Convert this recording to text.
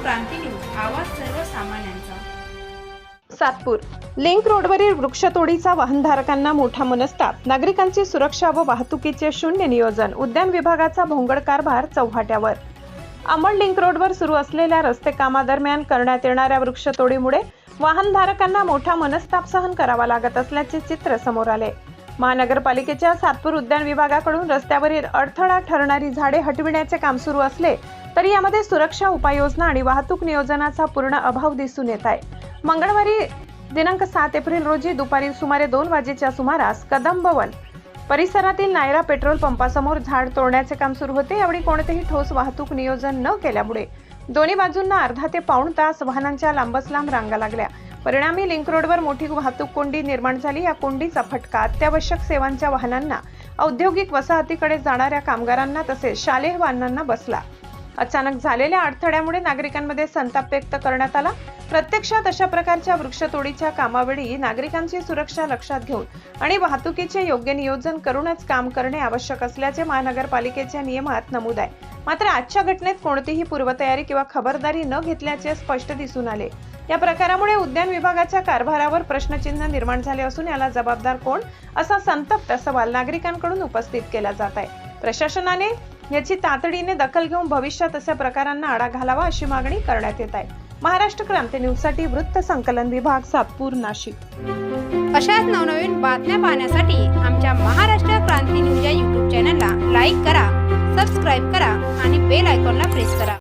क्रांती news, आवाज सर्वसामान्यांचा। Satpur link रोडवरील वृक्षतोडीचा वाहनधारकांना मोठा मनस्ताप, नागरिकांची सुरक्षा व वाहतुकीचे शून्य नियोजन, उद्यान विभागाचा भोंगळ कारभार चव्हाट्यावर। अंबड लिंक रोडवर सुरू असलेल्या रस्ते कामादरम्यान करण्यात येणाऱ्या वृक्षतोडीमुळे वाहनधारकांना मोठा मनस्ताप सहन करावा लागत असल्याचे चित्र समोर आले। महानगरपालिकेच्या सातपूर उद्यान विभागाकडून रस्त्यावरील अडथळा ठरणारी झाडे हटविण्याचे काम सुरू असले तरी यामध्ये सुरक्षा उपाययोजना आणि वाहतूक नियोजनाचा पूर्ण अभाव दिसून येत आहे। मंगळवारी दिनांक 7 एप्रिल रोजी दुपारी सुमारे 2 वाजेच्या सुमारास कदंबवन परिसरातील नायरा पेट्रोल पंपासमोर झाड तोडण्याचे काम सुरू होते। यावेळी कोणतेही ठोस वाहतूक नियोजन न केल्यामुळे दोन्ही बाजूंना अर्धा ते पाऊण तास वाहनांच्या लांबच लांब रांगा लागल्या। परिणामी लिंक रोडवर मोठी वाहतूक कोंडी निर्माण झाली। या कोंडीचा फटका अत्यावश्यक सेवांच्या वाहनांना, औद्योगिक वसाहतीकडे जाणाऱ्या कामगारांना तसेच शालेय वाहनांना बसला। अचानक झालेल्या अडथळ्यामुळे नागरिकांमध्ये संताप व्यक्त करण्यात आला। प्रत्यक्षात अशा प्रकारच्या वृक्षतोडीच्या कामावेळी नागरिकांची सुरक्षा लक्षात घेऊन आणि वाहतुकीचे योग्य नियोजन करूनच काम करणे आवश्यक असल्याचे महानगरपालिकेच्या नियमात नमूद आहे। मात्र आजच्या घटनेत कोणतीही पूर्वतयारी किंवा खबरदारी न घेतल्याचे स्पष्ट दिसून आले। या प्रकारामुळे उद्यान विभागाच्या कारभारावर प्रश्नचिन्ह निर्माण झाले असून याला जबाबदार कोण, असा संतप्त सवाल नागरिकांकडून उपस्थित केला जात आहे। प्रशासनाने याची तातडीने दखल घेऊन भविष्यात अशा प्रकारांना आळा घालावा अशी मागणी करण्यात येत आहे। महाराष्ट्र क्रांती न्यूज साठी वृत्त संकलन विभाग, सातपूर, नाशिक। अशाच नवनवीन बातम्या पाहण्यासाठी आमच्या महाराष्ट्र क्रांती न्यूज या YouTube चॅनलला लाईक करा, सबस्क्राईब करा आणि बेल आयकॉनला प्रेस करा।